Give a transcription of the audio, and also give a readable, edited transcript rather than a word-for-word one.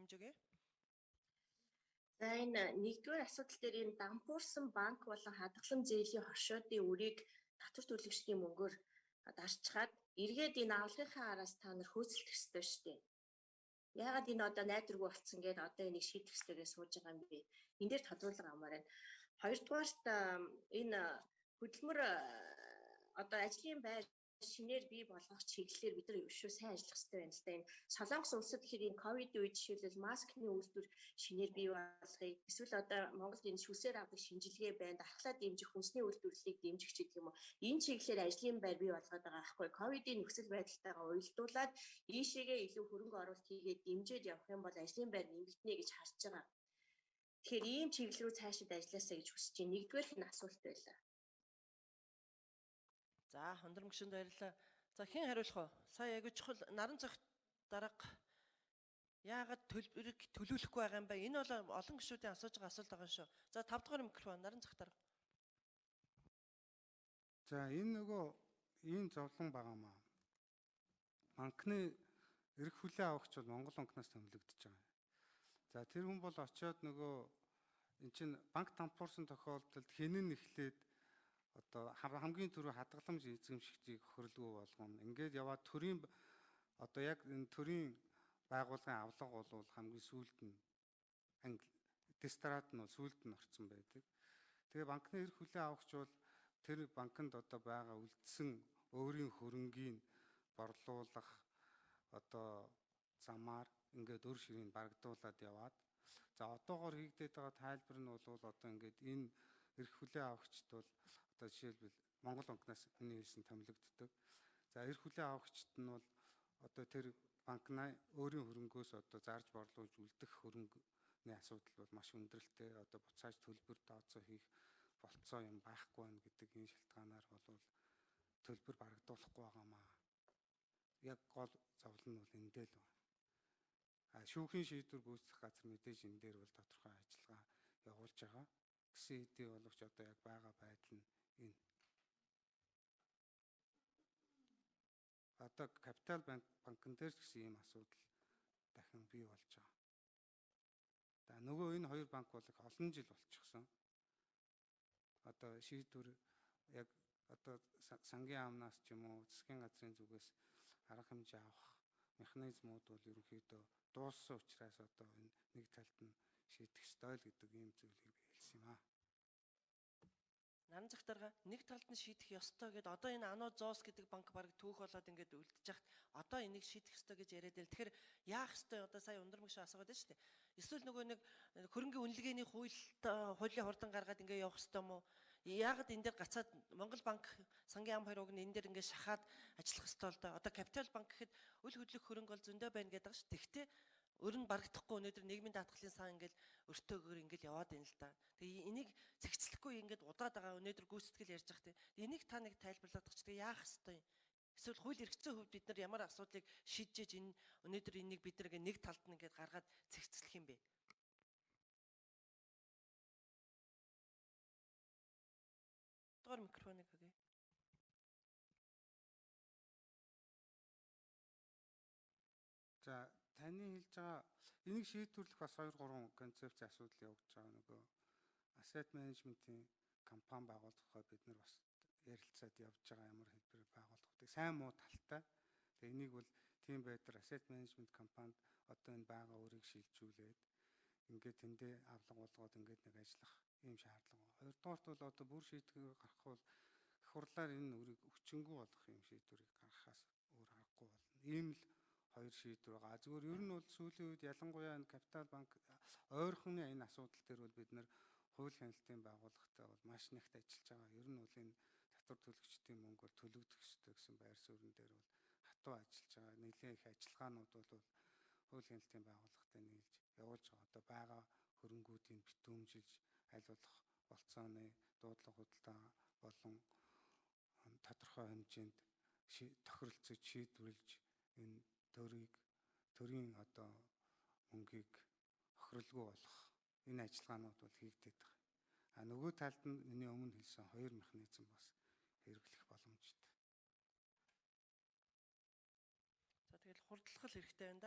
хэмжээгэй. За энэ нэгдүгээр асуудал дээр энэ дампуурсан банк болон хадгалан зээлийн хоршоодын үрийг татвар төлөгчдийн мөнгөөр дарчгаад эргээд энэ авлагынхаа араас та нар хөөцөлдөх ёстой шүү дээ. Яагаад энэ одоо найдваргүй болцсон гэдэг одоо энийг шийдэх ёстойгоо сууж байгаа юм бэ? Энд дээр тодруулга авмаар байна. Хоёрдугаарт энэ хөдөлмөр одоо ажлын байр шинээр бий болгох чиглэлээр бид нар шүү сайн ажиллах хэрэгтэй байна л да. Энэ Солонгос улсад гэхээр энэ ковидын үед жишээлбэл маскны үйлдвэр шинээр бий болгохыг эсвэл одоо Монголд энэ шүсээр авдаг шинжилгээ байна, дархлаа дэмжих хүнсний үйлдвэрлэлийг дэмжих ч гэх юм уу. Энэ чиглэлээр ажлын байр бий болгоод байгаа аахгүй. Ковидын нөхцөл байдалтайгаа уялдуулаад ийшээгээ илүү хөрөнгө оруулалт хийгээд дэмжиж явах юм бол ажлын байр нэмэгдэнэ гэж харж байгаа. Тэгэхээр ийм чиглэл рүү цаашид ажилласаа гэж хүсэж байна. Нэгдүгээрх нь асуулт байлаа. За, Хондром гишүүнд баярлалаа. За, хэн хариулах вэ? Сая аягүй чухал наран зохит дарга яагаад төлбөрийг төлөвлөхгүй байгаа юм бэ? Энэ бол олон гишүүдийн асууж байгаа асуулт байгаа шүү. За, 5 дахь микрофон наран зохит дарга. За энэ нөгөө ийм зовлон байгаамаа. Банкны эрх хүлээн авахч бол Монгол банкнаас томилогдож байгаа. За тэр хүн бол очиод нөгөө эн чинь банк дампуурсан тохиолдолд хинэн эхлээд одоо хамгийн түрүү хадгаламж эзэмшигчийг хөрөлгөө болгоно. Ингээд яваад төрийн одоо яг энэ төрийн байгууллагын авлага бол хамгийн сүүлд нь дестрат нь сүүлд нь орсон байдаг. Тэгээ банкны эрх хүлээн авахч бол тэр банкнд одоо байгаа үлдсэн өөрийн хөрөнгийг борлуулах одоо замаар ингээд өр ширийг барагдуулаад яваад за одоогоор хийгдээд байгаа тайлбар нь бол одоо ингээд энэ эрх хүлээн авахчд бол одоо жишээлбэл Монгол банкнаас миний хэлсэн томилогддог. За эрх хүлээн авахчд нь бол одоо тэр банкнаа өөрийн хөрөнгөөс одоо зарж борлуулж үлдэх хөрөнгөний асуудал бол маш өндөрлөлттэй. Одоо буцааж төлбөр тооцоо хийх болцоо юм байхгүй байна гэдэг энэ шалтгаанаар бол төлбөр барагдуулахгүй байгаамаа. Яг гол зовлон нь бол эндээ л байна. Шүүхийн шийдвэр гүйцэтгэх газар мэдээж энэ дээр бол тодорхой ажиллагаа явуулж байгаа. Гэсэн хэдий боловч одоо яг байгаа байдал нь энэ. Одоо Капитал банкн дээр ч гэсэн ийм асуудал дахин бий болж байгаа. За нөгөө энэ хоёр банк бол их олон жил болчихсон. Одоо шийдвэр яг одоо сангийн яамнаас ч юм уу засгийн газрын зүгээс арга хэмжээ авах механизмууд бол ерөнхийдөө дууссан учраас одоо энэ нэг талд нь шийдэх ёстой л гэдэг ийм зүйлийг би хэлсэн юм аа. Наран зохит дарга нэг талд нь шийдэх ёстой гэдээ одоо энэ Ануу Зоос гэдэг банк баг түүх болоод ингээд үлдэж хахад одоо энийг шийдэх ёстой гэж яриад байл. Тэгэхээр яах ёстой одоо сая Ундрам гишүү асуугаад байна шүү дээ. Эсвэл нөгөө нэг хөрөнгөний үнэлгээний хуулийн хурдан гаргаад ингээд явах ёстой юм уу? Яагаад энэ дээр гацаад Монгол банк сангийн ам 2 уг нь энэ дээр ингээд шахаад ажиллах ёстой л доо. Одоо Капитал банк гэхэд үл хөдлөх хөрөнгө бол зөндөө байна гэдэг байгаа шүү. Тэгвэл өөр нь барагдахгүй өнөөдөр нийгмийн даатгалын сан ингээд өртөөгөр ингээд яваад байна л да. Тэгээ энийг зэгцлэхгүй ингээд удаад байгаа өнөөдөр гүйцэтгэл ярьж байгаа тийм. Энийг та нэг тайлбарлаад өгч тэгээ яах ёстой юм? Эсвэл хууль эрхцээ хувьд бид нар ямар асуудлыг шийдэж энэ өнөөдөр энийг бид нар нэг талд нь ингээд гаргаад зэгцлэх юм бэ? Доор микрофоныг өгье. За таны хэлж байгаа энийг шийдвэрлэх бас 2-3 концепц асуудал явагдаж байгаа нөгөө asset management-ийн компани байгуулахыг бид нар бас ярилцаад явж байгаа ямар хэлбэрээр байгуулах вэ? Сайн муу талтай. Тэгээ энийг бол тийм байдлаар asset management компанид одоо энэ байгаа өрийг шилжүүлээд ингээд тэндээ авлага болгоод ингээд нэг ажиллах ийм шаардлага. Хоёрдугаарт бол одоо бүр шийдвэр гаргах бол их хурлаар энэ өрийг өвчнгүй болгох юм шийдвэрийг гаргахаас өөр аргагүй болно. Ийм л хоёр шийдвэр байгаа. Зүгээр ер нь бол сүүлийн үед ялангуяа энэ Капитал банк ойрхоны энэ асуудал дээр бол бид нэр хууль хяналтын байгууллагатай бол маш нэгт ажиллаж байгаа. Ер нь бол энэ татвар төлөгчдийн мөнгө бол төлөгдөх ёстой гэсэн байр суурин дээр бол хатуу ажиллаж байгаа. Нэлээд их ажиллагаанууд бол хууль хяналтын байгууллагатай нийлж явуулж байгаа. Одоо байгаа хөрөнгүүдийг битүүмжилж аль болох болцооны дуудлага худалдаа болон тодорхой хэмжээнд тохиролцож шийдвэрлэж энэ төрийн одоо мөнгийг охирлгүй болох энэ ажиллагаанууд бол хийгдээд байгаа. Нөгөө талд нь миний өмнө хэлсэн хоёр механизм бас хэрэглэх боломжтой. За тэгэл хурдлах хэрэгтэй байна да.